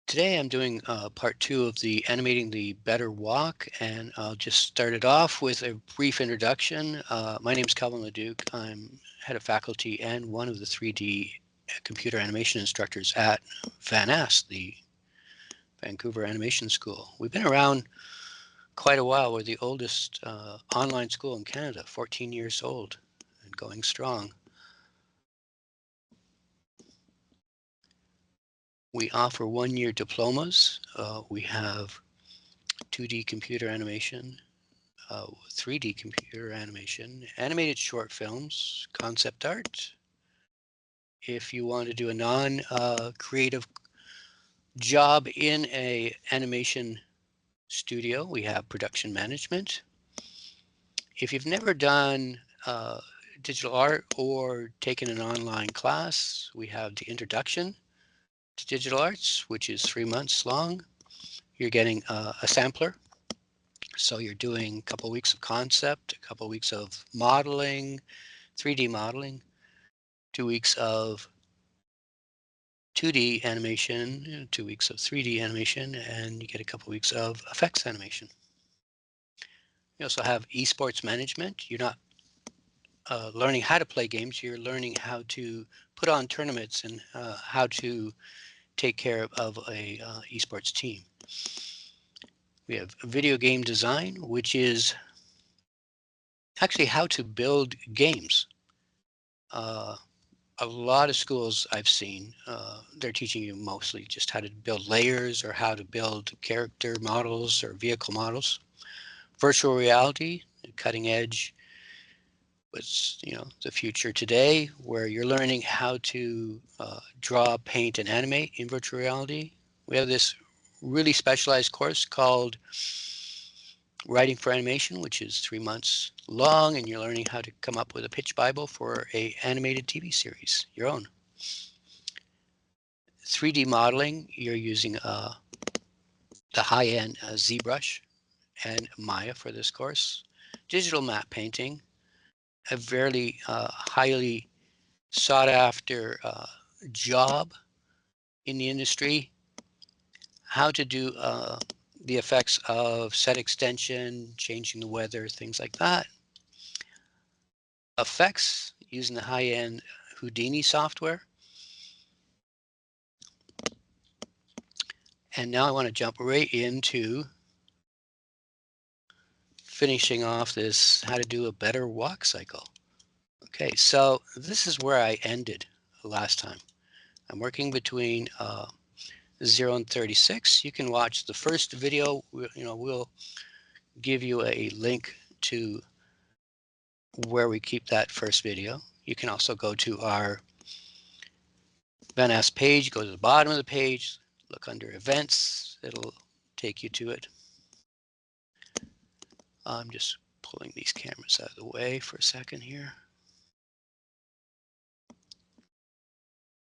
Today I'm doing part two of the animating the better walk, and I'll just start it off with a brief introduction. My name is Calvin Leduc. I'm head of faculty and one of the 3D computer animation instructors at VANAS, the Vancouver Animation School. We've been around quite a while. We're the oldest online school in Canada, 14 years old and going strong. We offer one-year diplomas. We have 2D computer animation, 3D computer animation, animated short films, concept art. If you want to do a non-creative job in a animation studio, we have production management. If you've never done digital art or taken an online class, we have the introduction to digital arts, which is 3 months long. You're getting a sampler. So you're doing a couple weeks of concept, a couple weeks of modeling, 3D modeling, 2 weeks of 2D animation, 2 weeks of 3D animation, and you get a couple weeks of effects animation. You also have esports management. You're not learning how to play games, you're learning how to put on tournaments and how to take care of a esports team. We have video game design, which is actually how to build games. A lot of schools I've seen, they're teaching you mostly just how to build layers or how to build character models or vehicle models. Virtual reality, cutting edge, what's the future today, where you're learning how to draw, paint, and animate in virtual reality. We have this really specialized course called Writing for Animation, which is 3 months long, and you're learning how to come up with a pitch Bible for a animated TV series, your own. 3D modeling, you're using the high-end ZBrush and Maya for this course. Digital map painting, a very highly sought after job in the industry. How to do the effects of set extension, changing the weather, things like that. Effects using the high-end Houdini software. And now I want to jump right into finishing off this how to do a better walk cycle. Okay, so this is where I ended last time. I'm working between 0 and 36. You can watch the first video. We'll give you a link to where we keep that first video. You can also go to our VANAS page, go to the bottom of the page, look under events, it'll take you to it. I'm just pulling these cameras out of the way for a second here.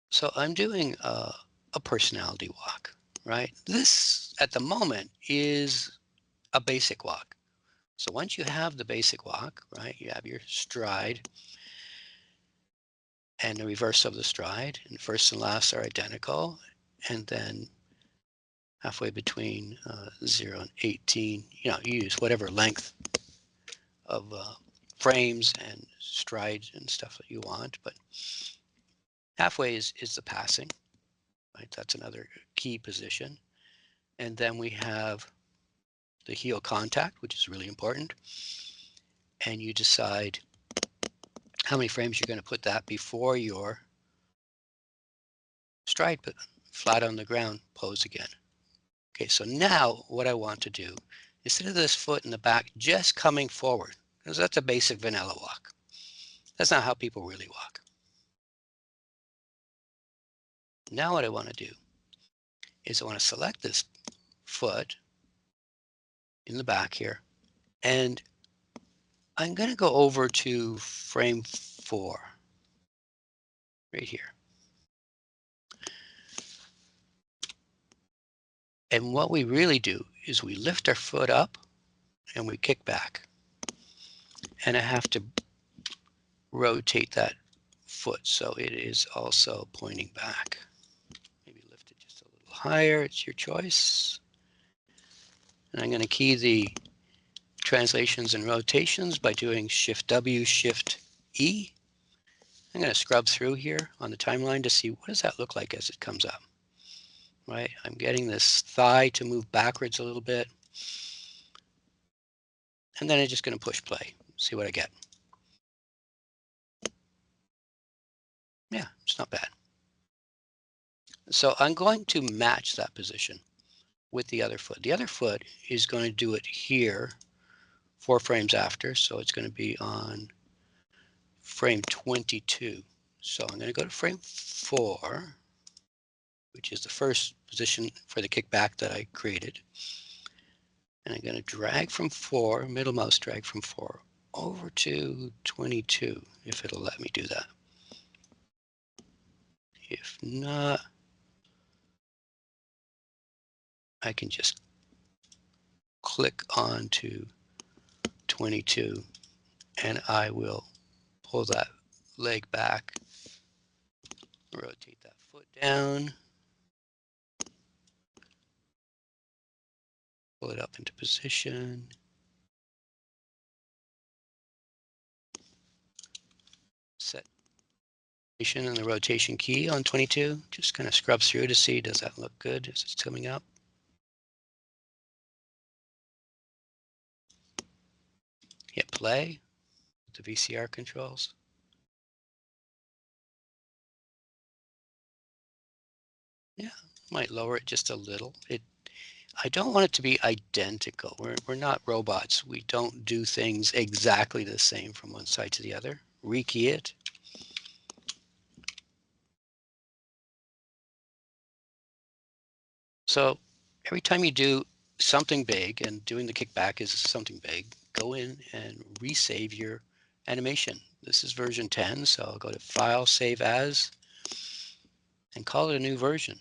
So I'm doing a personality walk, right? This at the moment is a basic walk. So once you have the basic walk, right, you have your stride and the reverse of the stride, and first and last are identical, and then halfway between 0 and 18, you use whatever length of frames and strides and stuff that you want, but halfway is the passing, right? That's another key position. And then we have the heel contact, which is really important. And you decide how many frames you're going to put that before your stride flat on the ground pose again. Okay, so now what I want to do, instead of this foot in the back just coming forward, because that's a basic vanilla walk. That's not how people really walk. Now what I want to do is I want to select this foot in the back here, and I'm going to go over to frame 4 right here. And what we really do is we lift our foot up and we kick back. And I have to rotate that foot so it is also pointing back. Maybe lift it just a little higher, it's your choice. And I'm going to key the translations and rotations by doing Shift W, Shift E. I'm going to scrub through here on the timeline to see what does that look like as it comes up. Right, I'm getting this thigh to move backwards a little bit. And then I'm just going to push play, see what I get. Yeah, it's not bad. So I'm going to match that position with the other foot. The other foot is going to do it here 4 frames after, so it's going to be on frame 22. So I'm going to go to frame 4, which is the first position for the kickback that I created. And I'm going to drag from 4, middle mouse drag from 4 over to 22, if it'll let me do that. If not, I can just click on to 22 and I will pull that leg back, rotate that foot down, pull it up into position. Set and the rotation key on 22. Just kind of scrub through to see, does that look good as it's coming up? Hit play, the VCR controls. Yeah, might lower it just a little. I don't want it to be identical. We're not robots. We don't do things exactly the same from one side to the other. Rekey it. So every time you do something big, and doing the kickback is something big, go in and resave your animation. This is version 10, so I'll go to File, Save As, and call it a new version.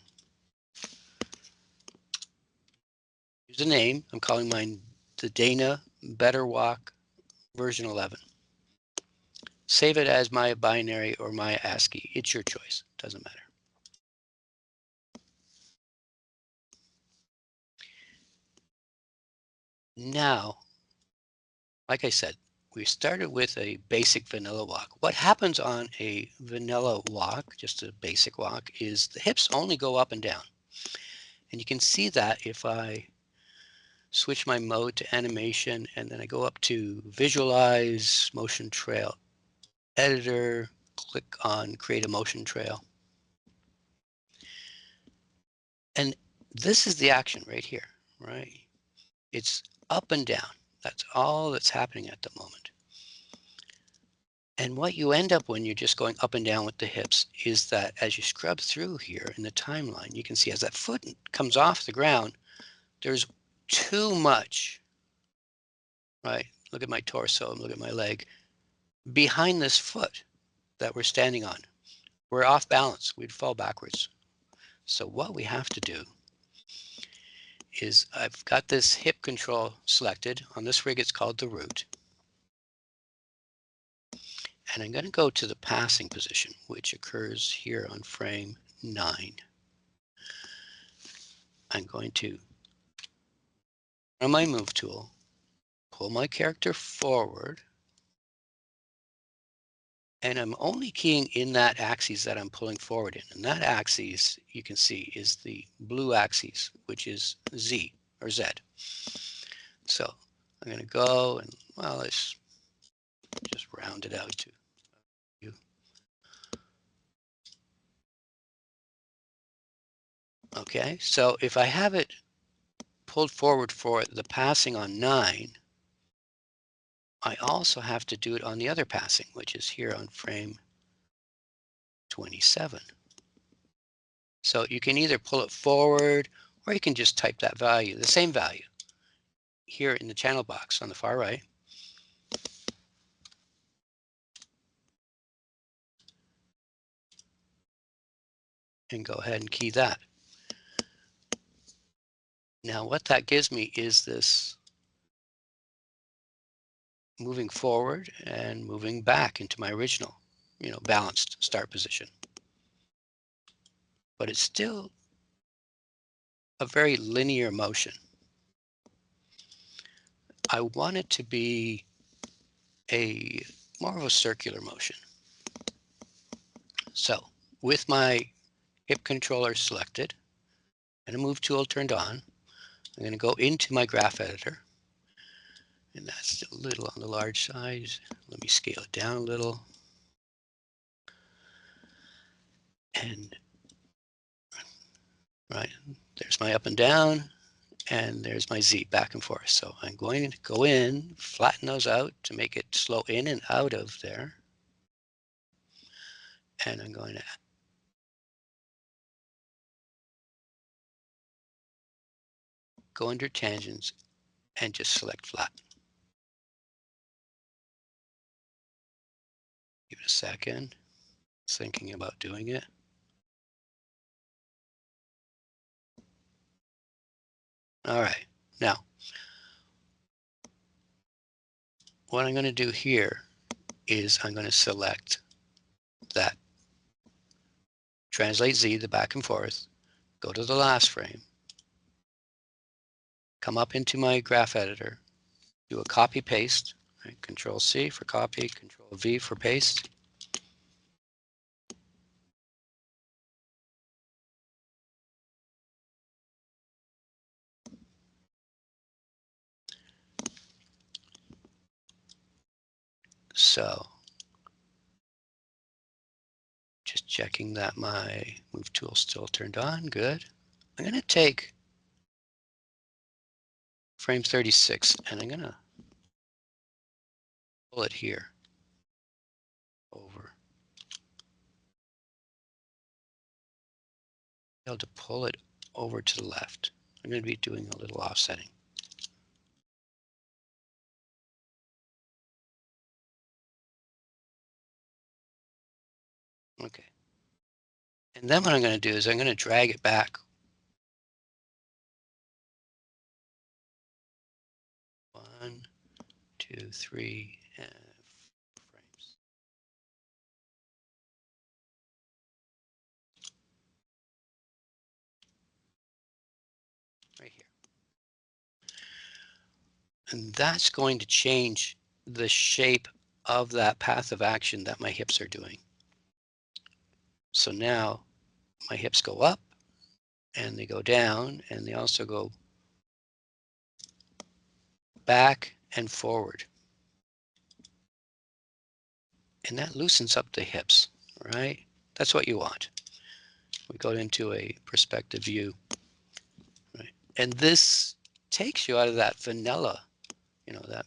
Use a name. I'm calling mine the Dana Better Walk version 11. Save it as my binary or my ASCII. It's your choice. Doesn't matter. Now, like I said, we started with a basic vanilla walk. What happens on a vanilla walk, just a basic walk, is the hips only go up and down. And you can see that if I switch my mode to animation and then I go up to Visualize, Motion Trail Editor, click on Create a Motion Trail. And this is the action right here, right? It's up and down. That's all that's happening at the moment. And what you end up when you're just going up and down with the hips is that as you scrub through here in the timeline, you can see as that foot comes off the ground, there's too much, right? Look at my torso and look at my leg behind this foot that we're standing on. We're off balance. We'd fall backwards. So what we have to do is I've got this hip control selected. On this rig, it's called the root. And I'm going to go to the passing position, which occurs here on frame 9. I'm going to, on my move tool, pull my character forward, and I'm only keying in that axis that I'm pulling forward in. And that axis, you can see, is the blue axis, which is Z or Z. So I'm going to go and, well, let's just round it out to you. Okay, so if I have it pulled forward for the passing on 9, I also have to do it on the other passing, which is here on frame 27. So you can either pull it forward or you can just type that value, the same value, here in the channel box on the far right. And go ahead and key that. Now what that gives me is this moving forward and moving back into my original, balanced start position. But it's still a very linear motion. I want it to be a more of a circular motion. So with my hip controller selected and a move tool turned on, I'm going to go into my graph editor, and that's a little on the large side. Let me scale it down a little. And right, there's my up and down, and there's my Z back and forth. So I'm going to go in, flatten those out to make it slow in and out of there. And I'm going to go under tangents and just select flat. Give it a second. Thinking about doing it. All right, now what I'm going to do here is I'm going to select that translate Z, the back and forth, go to the last frame, come up into my graph editor, do a copy paste, right? Control C for copy, Control V for paste. So just checking that my move tool still turned on. Good. I'm going to take frame 36 and I'm going to pull it here over. Be able to pull it over to the left. I'm going to be doing a little offsetting. Okay. And then what I'm going to do is I'm going to drag it back 1, 2, 3, and 4 frames. Right here. And that's going to change the shape of that path of action that my hips are doing. So now my hips go up and they go down, and they also go back and forward. And that loosens up the hips, right? That's what you want. We go into a perspective view, right? And this takes you out of that vanilla, that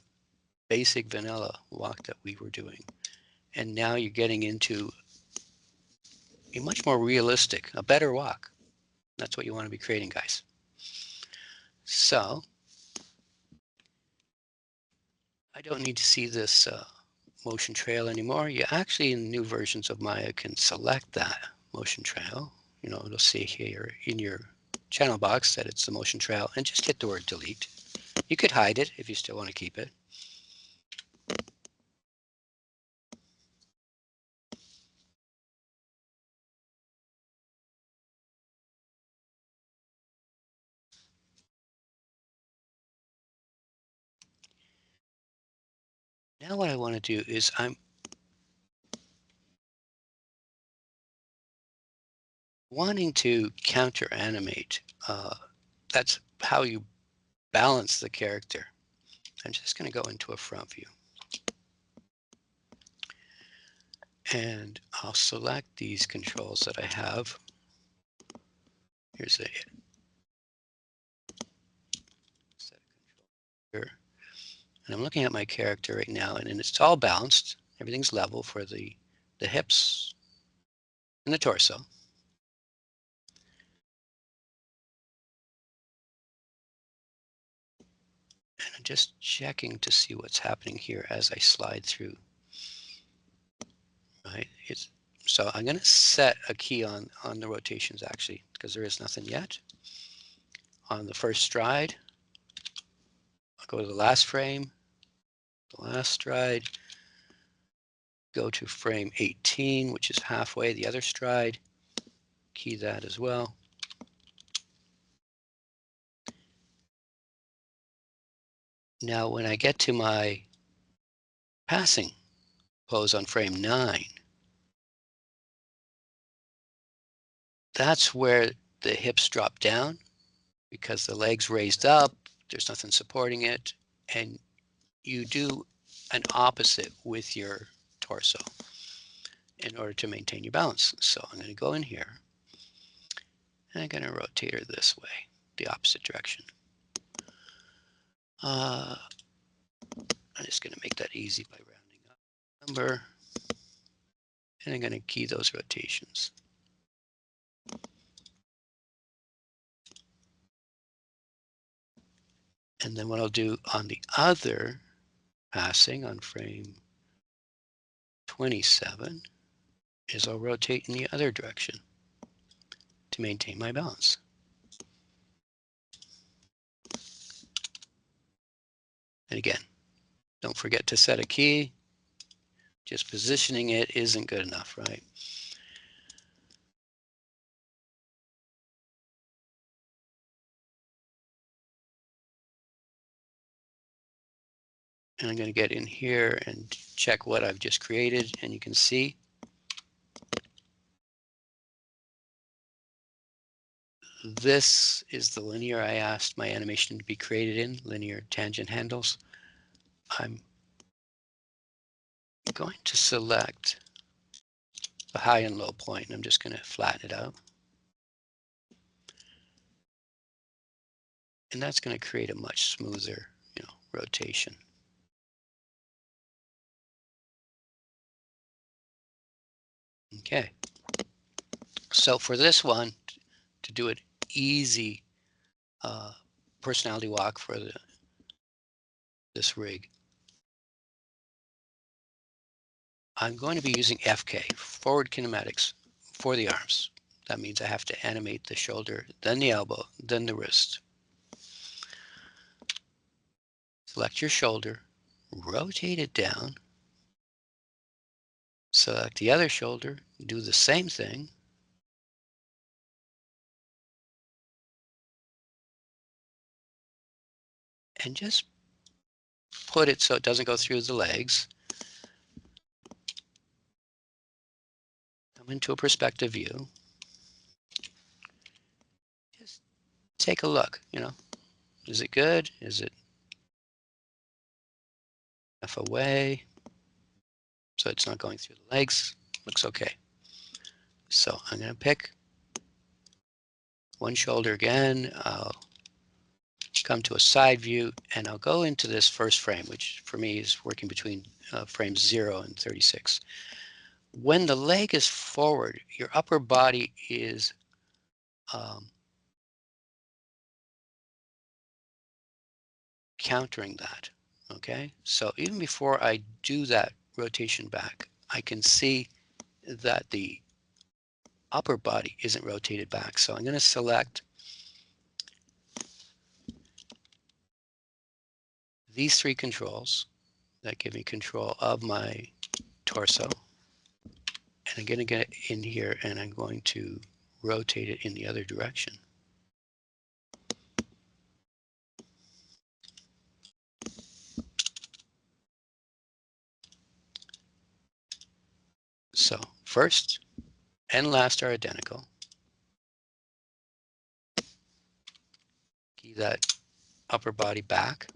basic vanilla walk that we were doing. And now you're getting into a much more realistic, a better walk. That's what you want to be creating, guys. So I don't need to see this motion trail anymore. You actually, in new versions of Maya, can select that motion trail. It'll say here in your channel box that it's the motion trail, and just hit the word delete. You could hide it if you still want to keep it. Now what I want to do is I'm wanting to counter animate. That's how you balance the character. I'm just going to go into a front view. And I'll select these controls that I have. Here's a set of controls here. And I'm looking at my character right now, and it's all balanced. Everything's level for the hips and the torso. And I'm just checking to see what's happening here as I slide through. Right? So I'm going to set a key on the rotations, actually, because there is nothing yet. On the first stride, I'll go to the last frame, the last stride, go to frame 18, which is halfway, the other stride, key that as well. Now, when I get to my passing pose on frame 9, that's where the hips drop down because the leg's raised up, there's nothing supporting it, and you do an opposite with your torso in order to maintain your balance. So I'm going to go in here, and I'm going to rotate her this way, the opposite direction. I'm just going to make that easy by rounding up the number, and I'm going to key those rotations. And then what I'll do on the other passing on frame 27 is I'll rotate in the other direction to maintain my balance. And again, don't forget to set a key. Just positioning it isn't good enough, right? And I'm going to get in here and check what I've just created, and you can see this is the linear I asked my animation to be created in, linear tangent handles. I'm going to select the high and low point, and I'm just going to flatten it out. And that's going to create a much smoother, rotation. Okay. So for this one, to do it easy personality walk for this rig, I'm going to be using FK, forward kinematics, for the arms. That means I have to animate the shoulder, then the elbow, then the wrist. Select your shoulder, rotate it down, select the other shoulder, do the same thing, and just put it so it doesn't go through the legs. Come into a perspective view. Just take a look, is it good? Is it enough away so it's not going through the legs? Looks okay. So I'm going to pick one shoulder again. I'll come to a side view, and I'll go into this first frame, which for me is working between frames 0 and 36. When the leg is forward, your upper body is countering that, okay? So even before I do that rotation back, I can see that the upper body isn't rotated back. So I'm going to select these three controls that give me control of my torso. And I'm going to get in here, and I'm going to rotate it in the other direction. So first and last are identical. Key that upper body back.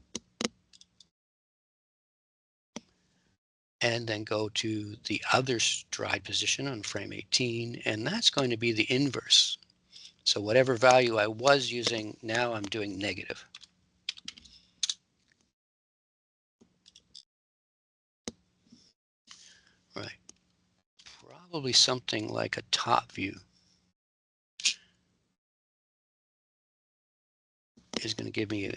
And then go to the other stride position on frame 18, and that's going to be the inverse. So whatever value I was using, now I'm doing negative. Right. Probably something like a top view is going to give me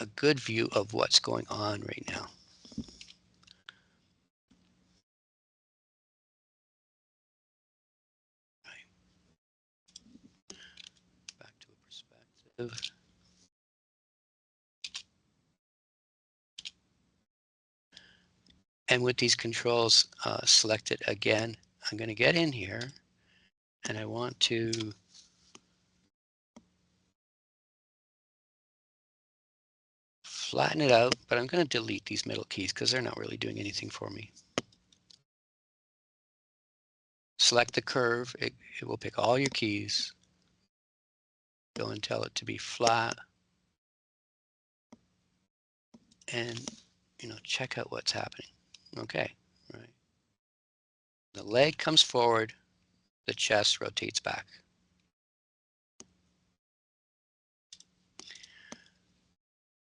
a good view of what's going on right now. Right. Back to a perspective. And with these controls selected again, I'm going to get in here, and I want to flatten it out, but I'm going to delete these middle keys because they're not really doing anything for me. Select the curve. It will pick all your keys. Go and tell it to be flat. And, check out what's happening. Okay, right. The leg comes forward. The chest rotates back.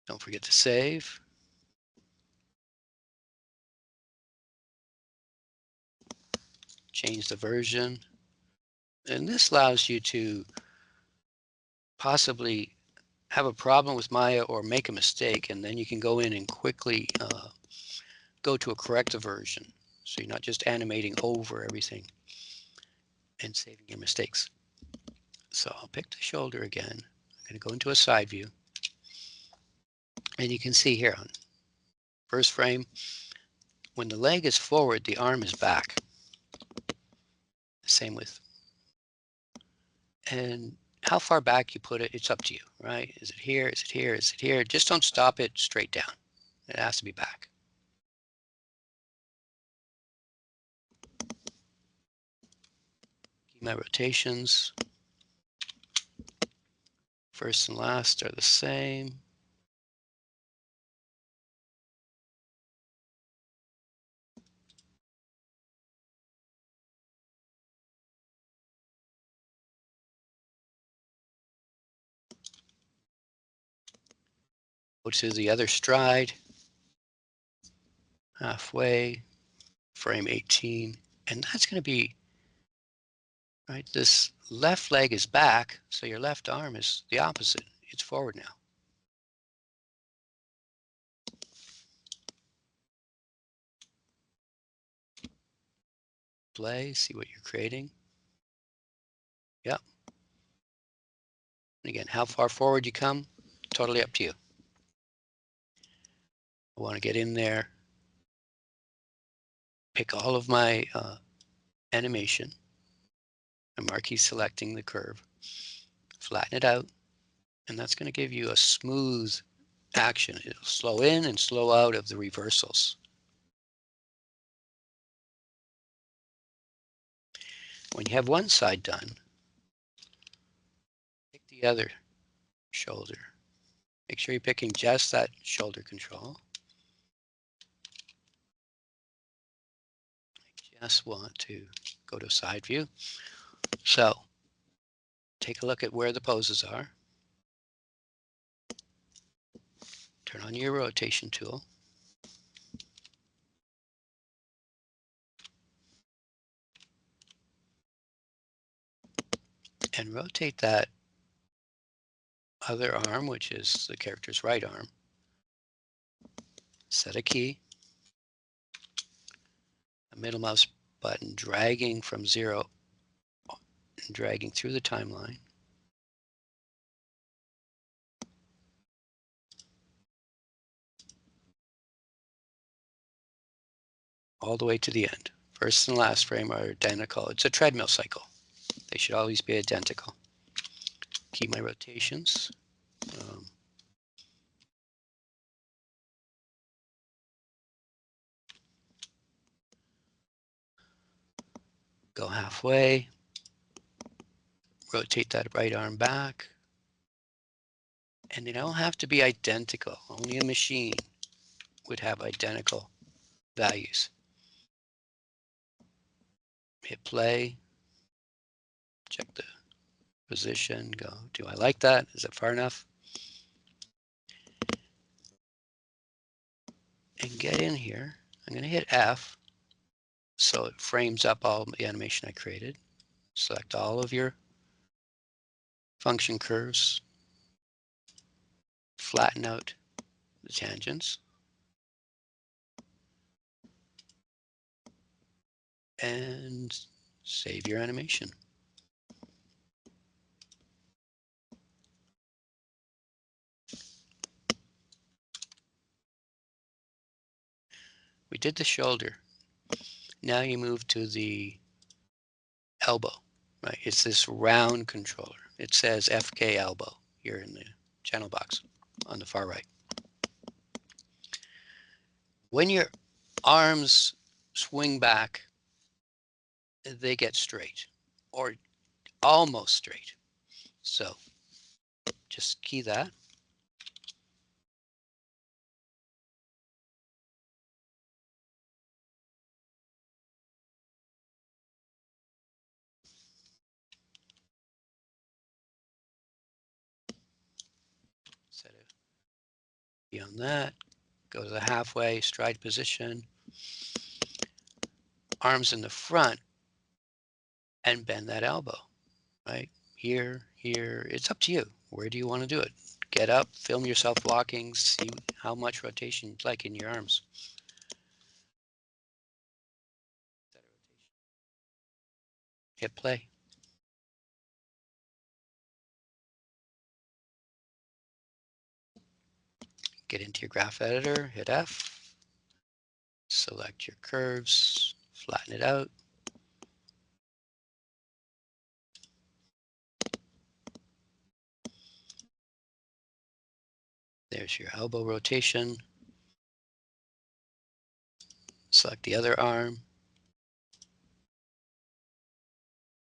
Don't forget to save. Change the version. And this allows you to possibly have a problem with Maya or make a mistake, and then you can go in and quickly go to a corrective version. So you're not just animating over everything and saving your mistakes. So I'll pick the shoulder again. I'm going to go into a side view. And you can see here on first frame, when the leg is forward, the arm is back. Same with, and how far back you put it, it's up to you, right? Is it here? Is it here? Is it here? Just don't stop it straight down. It has to be back. Keep my rotations. First and last are the same. Go to the other stride, halfway, frame 18, and that's going to be, right, this left leg is back, so your left arm is the opposite. It's forward now. Play, see what you're creating. Yep. And again, how far forward you come, totally up to you. I want to get in there, pick all of my animation. I'm marquee selecting the curve, flatten it out, and that's going to give you a smooth action. It'll slow in and slow out of the reversals. When you have one side done, pick the other shoulder. Make sure you're picking just that shoulder control. I just want to go to side view. So take a look at where the poses are. Turn on your rotation tool. And rotate that other arm, which is the character's right arm. Set a key. A middle mouse button dragging from 0 and dragging through the timeline. All the way to the end. First and last frame are identical. It's a treadmill cycle. They should always be identical. Keep my rotations. Go halfway. Rotate that right arm back. And they don't have to be identical. Only a machine would have identical values. Hit play. Check the position. Go, do I like that? Is it far enough? And get in here. I'm going to hit F so it frames up all the animation I created. Select all of your function curves. Flatten out the tangents. And save your animation. We did the shoulder. Now you move to the elbow, right? It's this round controller. It says FK elbow here in the channel box on the far right. When your arms swing back, they get straight or almost straight. So just key that. Set it beyond that. Go to the halfway, stride position. Arms in the front and bend that elbow, right? Here, here. It's up to you. Where do you want to do it? Get up, film yourself walking, see how much rotation you'd like in your arms. Hit play. Get into your graph editor, hit F, select your curves, flatten it out. There's your elbow rotation. Select the other arm.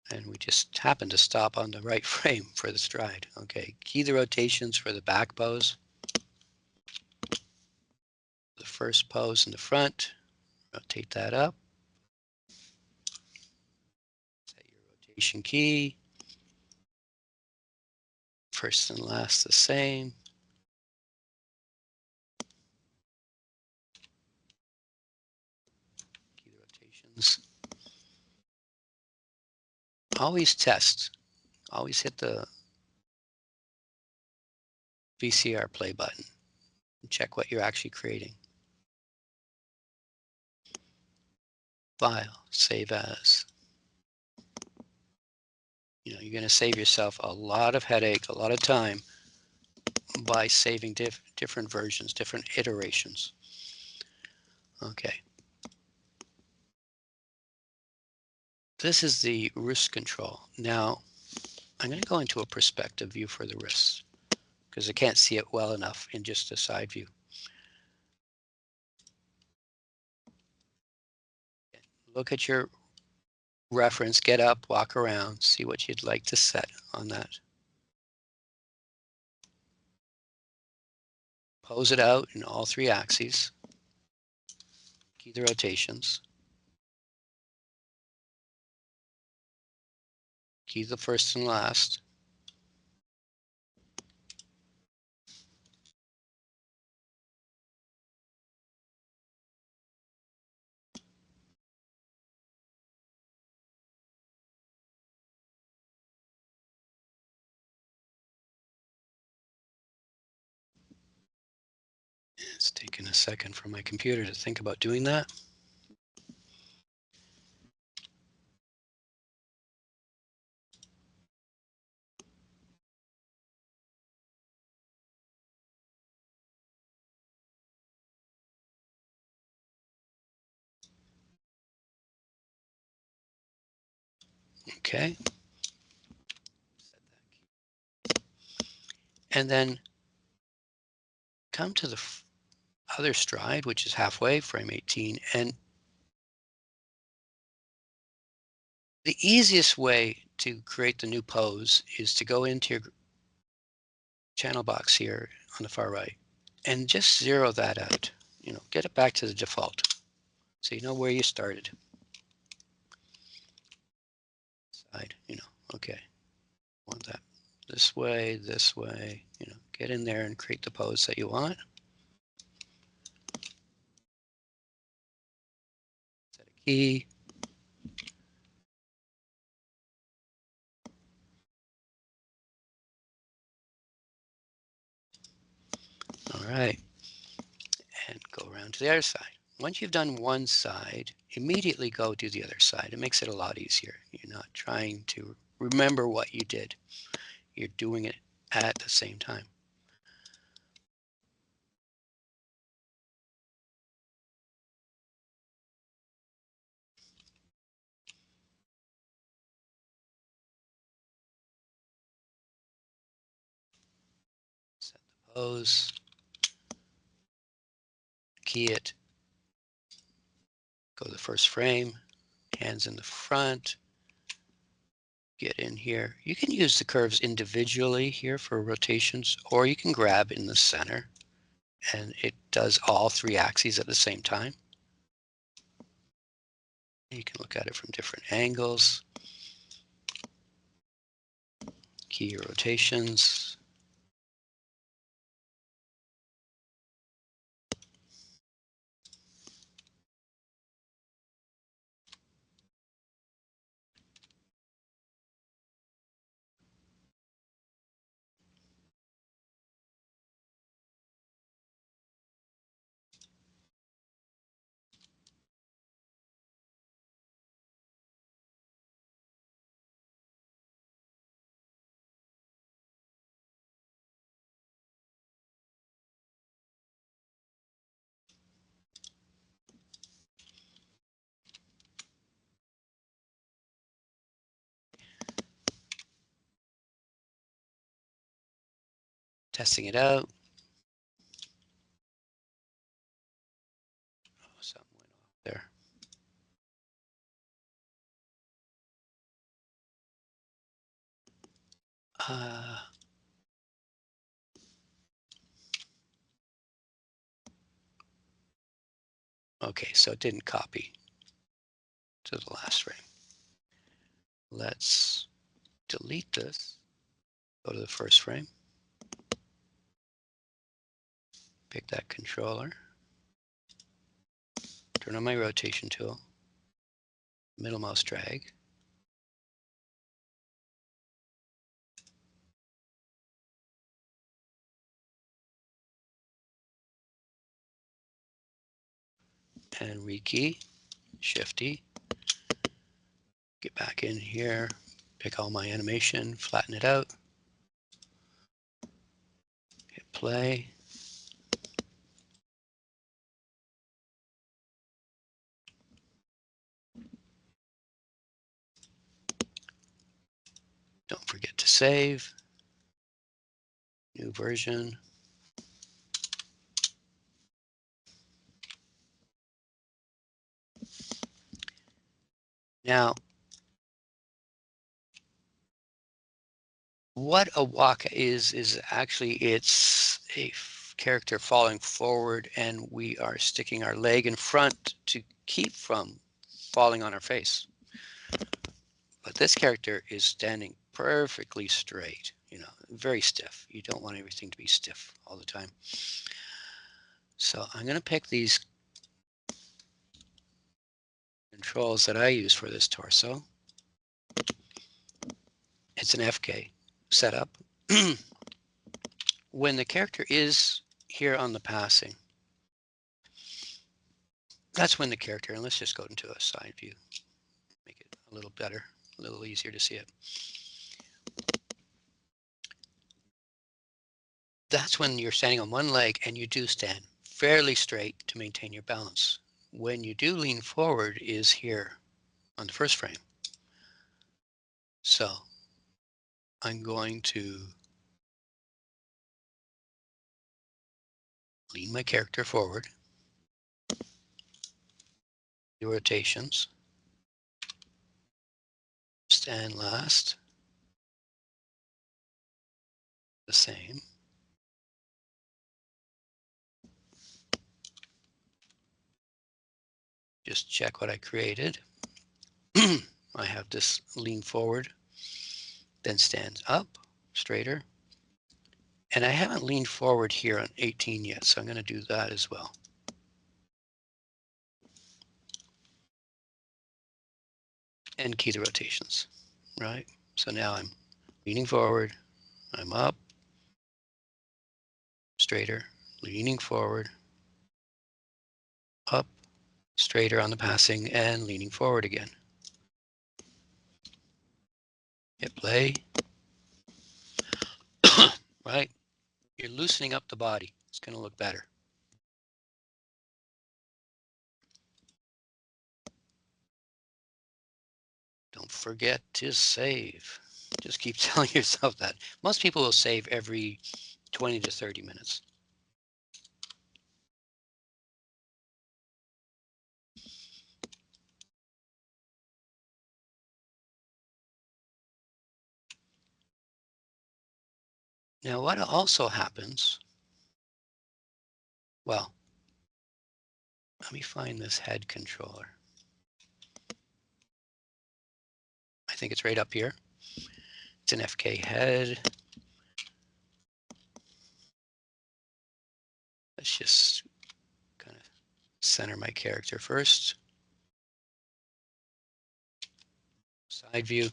And we just happen to stop on the right frame for the stride. Okay, key the rotations for the back pose. The first pose in the front, rotate that up. Set your rotation key. First and last the same. Key the rotations. Always test. Always hit the VCR play button and check what you're actually creating. File, save as. You're going to save yourself a lot of headache, a lot of time by saving different versions, different iterations. Okay. This is the wrist control. Now, I'm going to go into a perspective view for the wrists because I can't see it well enough in just a side view. Look at your reference, get up, walk around, see what you'd like to set on that. Pose it out in all three axes. Key the rotations. Key the first and last. It's taking a second for my computer to think about doing that. Okay. And then come to the other stride, which is halfway, frame 18. And the easiest way to create the new pose is to go into your channel box here on the far right and just zero that out. Get it back to the default so you know where you started. Side, okay. Want that this way, get in there and create the pose that you want. Set a key. All right. And go around to the other side. Once you've done one side, immediately go do the other side. It makes it a lot easier. You're not trying to remember what you did. You're doing it at the same time. Set the pose, key it, Go to the first frame, hands in the front, get in here. You can use the curves individually here for rotations, or you can grab in the center and it does all 3 axes at the same time. You can look at it from different angles. Key your rotations. Testing it out. Oh, something went off there. Okay, so it didn't copy to the last frame. Let's delete this. Go to the first frame. Pick that controller. Turn on my rotation tool. Middle mouse drag. And rekey, Shift-E. Get back in here, pick all my animation, flatten it out. Hit play. Don't forget to save. New version. Now, what a waka is actually it's a character falling forward and we are sticking our leg in front to keep from falling on our face. But this character is standing perfectly straight, you know, very stiff. You don't want everything to be stiff all the time. So I'm going to pick these controls that I use for this torso. It's an FK setup. When the character is here on the passing, that's when the character, and let's just go into a side view, make it a little better, a little easier to see it. That's when you're standing on one leg and you do stand fairly straight to maintain your balance. When you do lean forward is here on the first frame. So I'm going to lean my character forward, do rotations, stand last, the same. Just check what I created. I have this lean forward, then stands up, straighter. And I haven't leaned forward here on 18 yet, so I'm going to do that as well. And key the rotations, right? So now I'm leaning forward, I'm up, straighter, leaning forward, up, straighter on the passing, and leaning forward again. Hit play. Right? You're loosening up the body. It's going to look better. Don't forget to save. Just keep telling yourself that. Most people will save every 20 to 30 minutes. Now, what also happens, well, let me find this head controller. I think it's right up here. It's an FK head. Let's just kind of center my character first. Side view.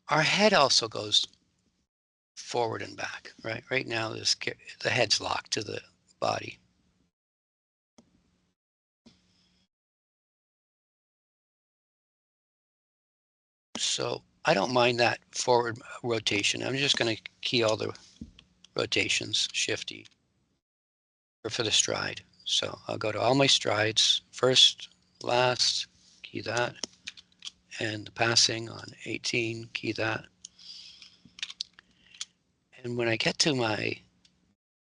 Our head also goes forward and back, right? Right now, the head's locked to the body. So I don't mind that forward rotation. I'm just going to key all the rotations, Shift-E, for the stride. So I'll go to all my strides, first, last, key that, and the passing on 18, key that. And when I get to my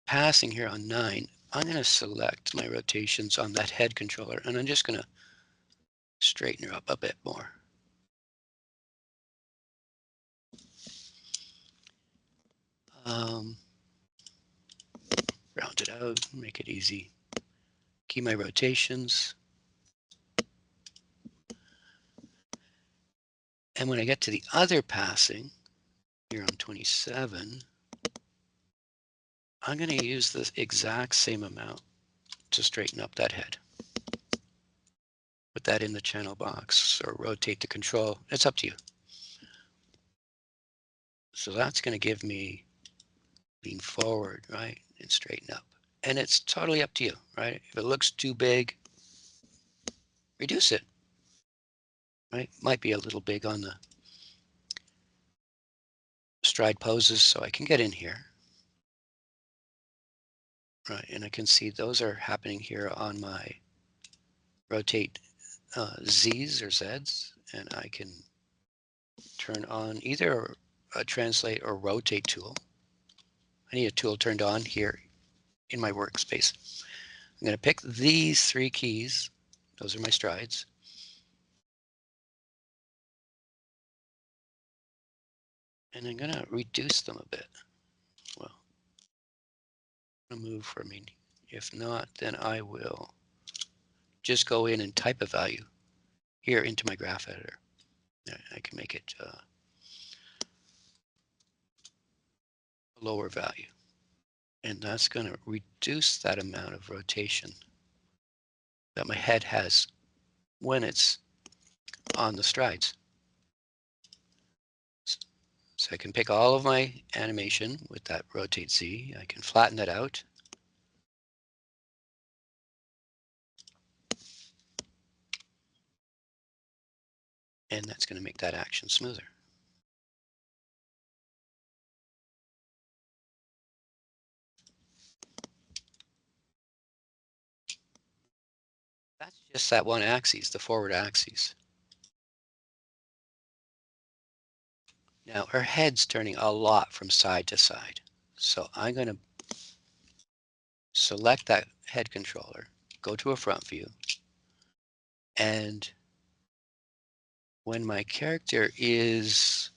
passing here on 9, I'm going to select my rotations on that head controller, and I'm just going to straighten her up a bit more. Round it out, make it easy. Key my rotations. And when I get to the other passing, here on 27, I'm going to use the exact same amount to straighten up that head. Put that in the channel box or rotate the control. It's up to you. So that's going to give me lean forward, right, and straighten up. And it's totally up to you, right? If it looks too big, reduce it, right? Might be a little big on the stride poses, so I can get in here, right? And I can see those are happening here on my rotate Z's or Z's, and I can turn on either a translate or rotate tool. I need a tool turned on here in my workspace. I'm going to pick these 3 keys. Those are my strides. And I'm going to reduce them a bit. Well, I'm going to move for me. If not, then I will just go in and type a value here into my graph editor. I can make it a lower value. And that's going to reduce that amount of rotation that my head has when it's on the strides. So I can pick all of my animation with that rotate Z. I can flatten that out. And that's going to make that action smoother. That's just that one axis, the forward axis. Now her head's turning a lot from side to side. So I'm going to select that head controller, go to a front view, and when my character is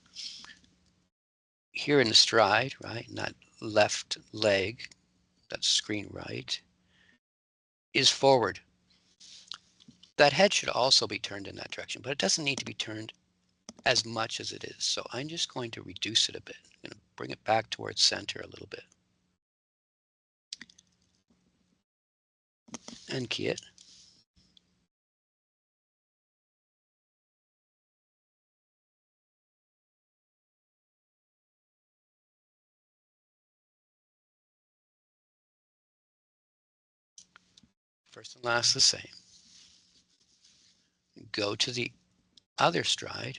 here in the stride, right, and that left leg, that's screen right, is forward. That head should also be turned in that direction, but it doesn't need to be turned as much as it is. So I'm just going to reduce it a bit. I'm going to bring it back towards center a little bit. And key it. First and last the same. Go to the other stride,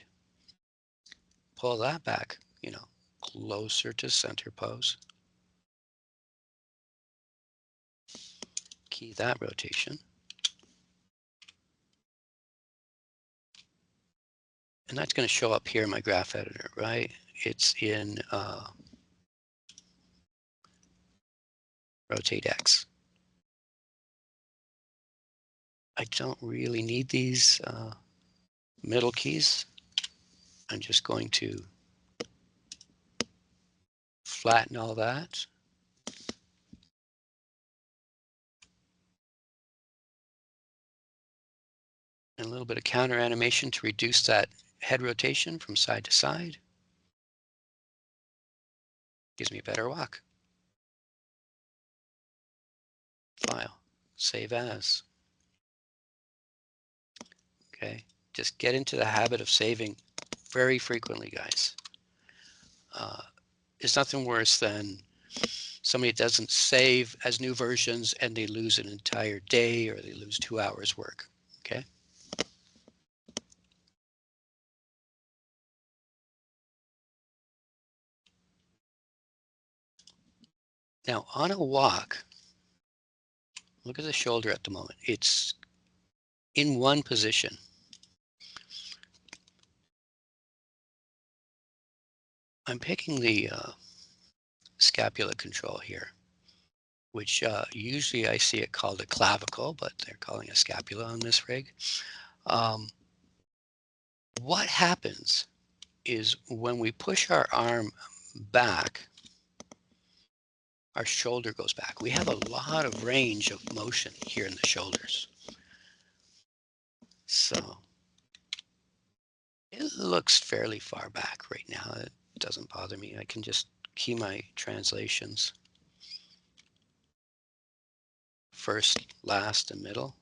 pull that back, closer to center pose. Key that rotation. And that's going to show up here in my graph editor, right? It's in rotate X. I don't really need these middle keys. I'm just going to flatten all that. And a little bit of counter animation to reduce that head rotation from side to side. Gives me a better walk. File, save as. Okay, just get into the habit of saving very frequently, guys. There's nothing worse than somebody doesn't save as new versions and they lose an entire day or they lose 2 hours work. Okay. Now on a walk, look at the shoulder at the moment. It's in one position. I'm picking the scapula control here, which usually I see it called a clavicle, but they're calling it scapula on this rig. What happens is when we push our arm back, our shoulder goes back. We have a lot of range of motion here in the shoulders. So it looks fairly far back right now. It doesn't bother me. I can just key my translations. First, last, and middle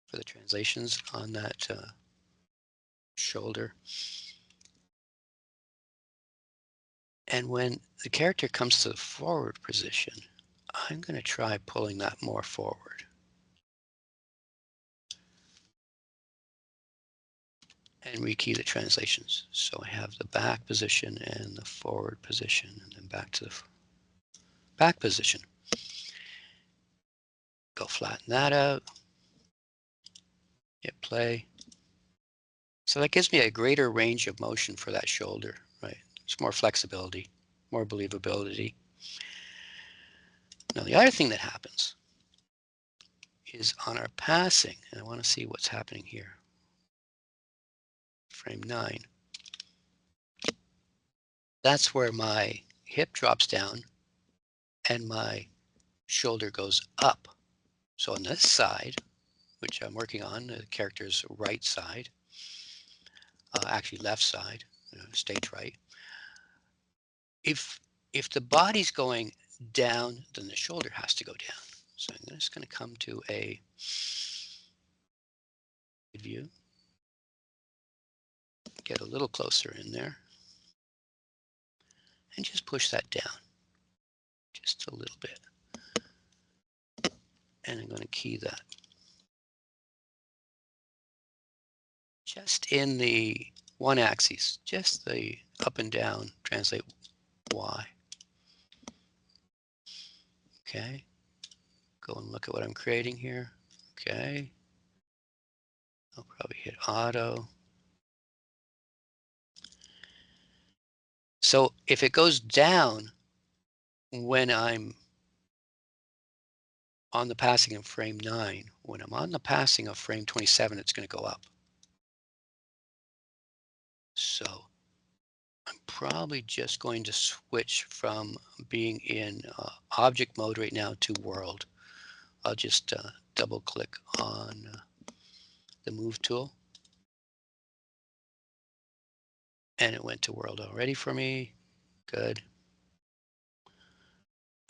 for the translations on that shoulder. And when the character comes to the forward position, I'm going to try pulling that more forward. And rekey the translations. So I have the back position and the forward position, and then back to the back position. Go flatten that out. Hit play. So that gives me a greater range of motion for that shoulder, right? It's more flexibility, more believability. Now the other thing that happens is on our passing, and I want to see what's happening here. Frame 9. That's where my hip drops down and my shoulder goes up. So on this side, which I'm working on, the character's right side, actually left side, stage right. If the body's going down, then the shoulder has to go down. So I'm just going to come to a view, get a little closer in there, and just push that down just a little bit. And I'm going to key that just in the one axis, just the up and down, translate Y. Okay, go and look at what I'm creating here. Okay, I'll probably hit auto. So if it goes down when I'm on the passing of frame 9, when I'm on the passing of frame 27, it's going to go up. So I'm probably just going to switch from being in object mode right now to world. I'll just double click on the move tool. And it went to world already for me. Good.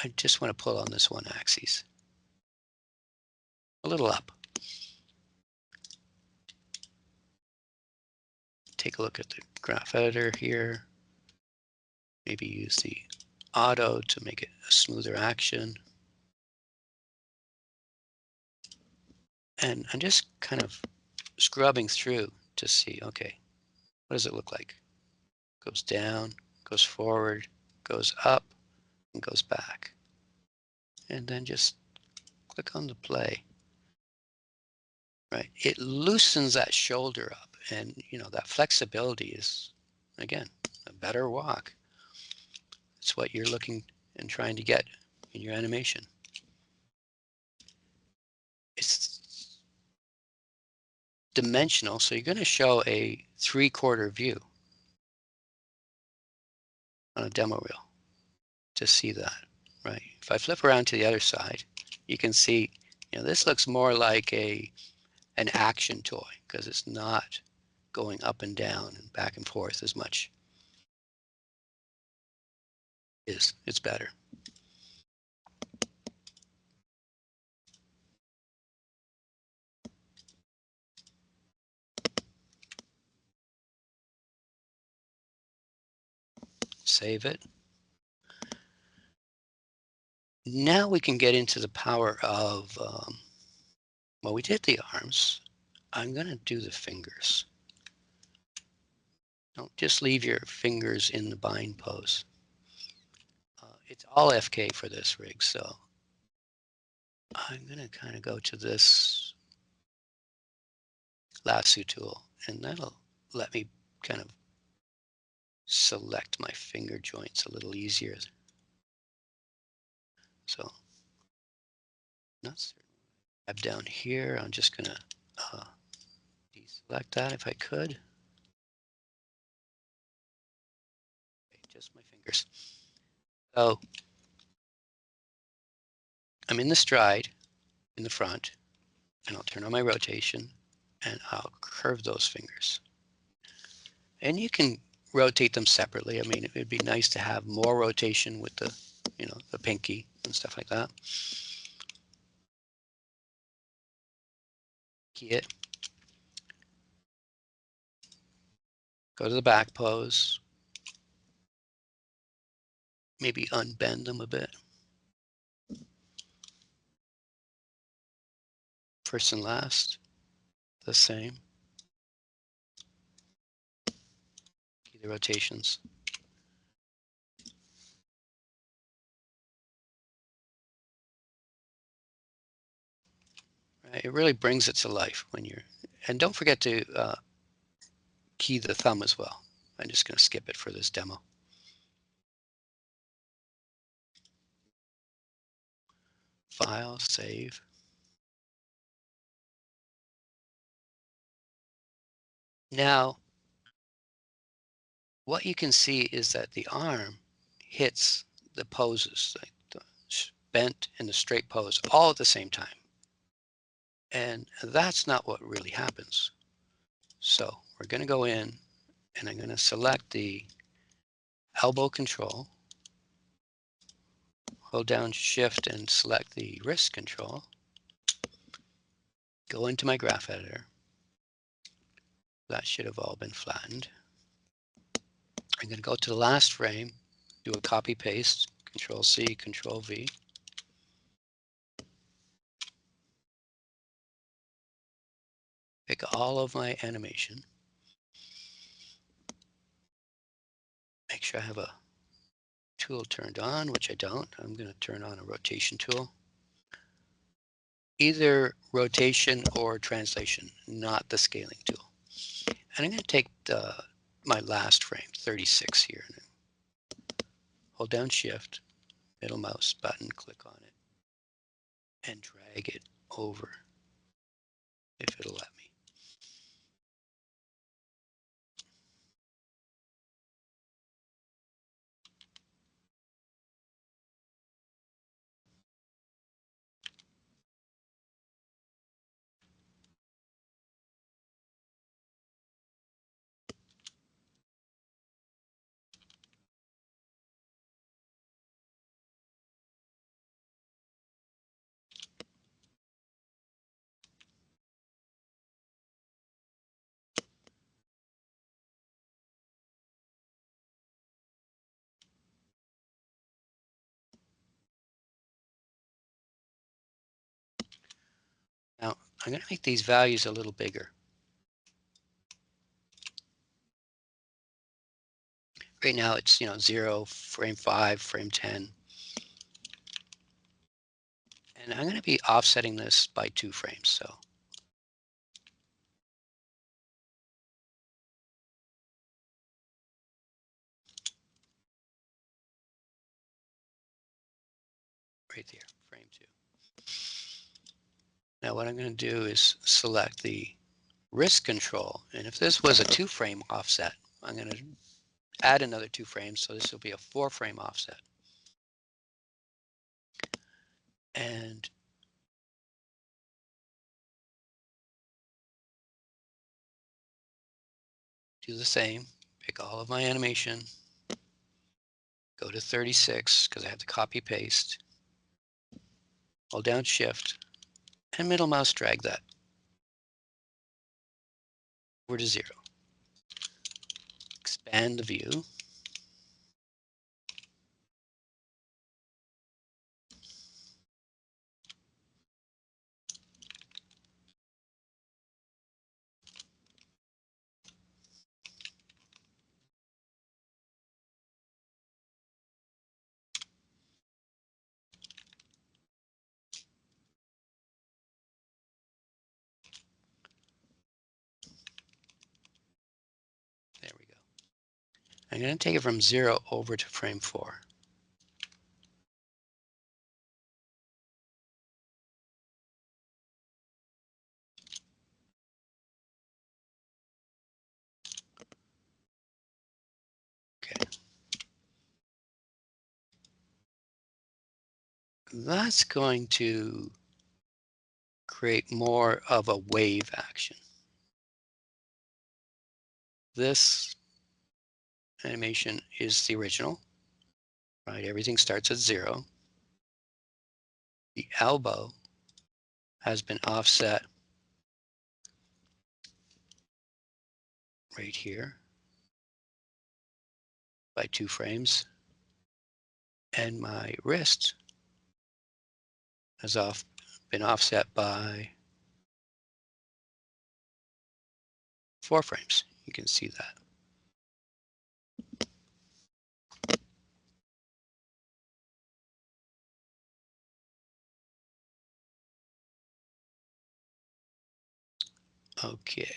I just want to pull on this one axis. A little up. Take a look at the graph editor here. Maybe use the auto to make it a smoother action. And I'm just kind of scrubbing through to see, okay, what does it look like? Goes down, goes forward, goes up, and goes back. And then just click on the play. Right, it loosens that shoulder up, and that flexibility is, again, a better walk. It's what you're looking and trying to get in your animation. It's dimensional, so you're going to show a 3/4 view. on a demo reel to see that, right? If I flip around to the other side, you can see, this looks more like an action toy because it's not going up and down and back and forth as much. It's better. Save it. Now we can get into the power of, well, we did the arms. I'm going to do the fingers. Don't just leave your fingers in the bind pose. It's all FK for this rig, so I'm going to kind of go to this lasso tool, and that'll let me kind of select my finger joints a little easier. So, not certain. Tab down here, I'm just going to deselect that if I could. Okay, just my fingers. So, I'm in the stride in the front, and I'll turn on my rotation, and I'll curve those fingers. And you can rotate them separately. I mean, it would be nice to have more rotation with the, the pinky and stuff like that. Key it. Go to the back pose. Maybe unbend them a bit. First and last, the same. Key the rotations. Right? It really brings it to life when you're, and don't forget to key the thumb as well. I'm just going to skip it for this demo. File, save. Now, what you can see is that the arm hits the poses, like the bent and the straight pose, all at the same time. And that's not what really happens. So we're going to go in, and I'm going to select the elbow control, hold down Shift and select the wrist control, go into my graph editor. That should have all been flattened. I'm going to go to the last frame, do a copy paste, Control C, Control V. Pick all of my animation. Make sure I have a tool turned on, which I don't. I'm going to turn on a rotation tool. Either rotation or translation, not the scaling tool. And I'm going to take my last frame, 36 here. Hold down Shift, middle mouse button, click on it, and drag it over if it'll let me. Now, I'm going to make these values a little bigger. Right now it's, 0, frame 5, frame 10. And I'm going to be offsetting this by 2 frames. So right there, frame 2. Now what I'm going to do is select the wrist control. And if this was a 2-frame offset, I'm going to add another 2 frames. So this will be a 4-frame offset. And do the same. Pick all of my animation. Go to 36 because I have to copy paste. Hold down Shift and middle mouse drag that over to 0. Expand the view. There we go. I'm going to take it from 0 over to frame 4. Okay. That's going to create more of a wave action. This animation is the original, right? Everything starts at 0. The elbow has been offset right here by 2 frames. And my wrist has been offset by 4 frames. You can see that. Okay.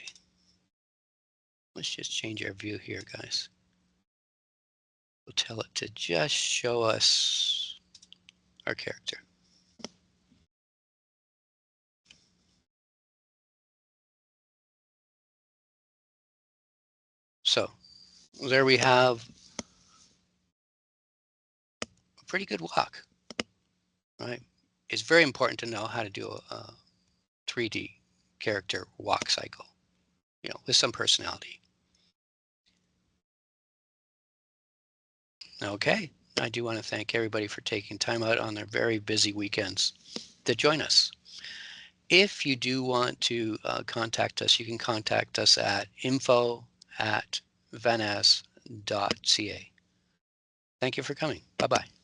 Let's just change our view here, guys. We'll tell it to just show us our character. So there we have a pretty good walk, right? It's very important to know how to do a 3D character walk cycle, you know, with some personality. Okay, I do want to thank everybody for taking time out on their very busy weekends to join us. If you do want to contact us, you can contact us at info@vanas.ca. Thank you for coming. Bye-bye.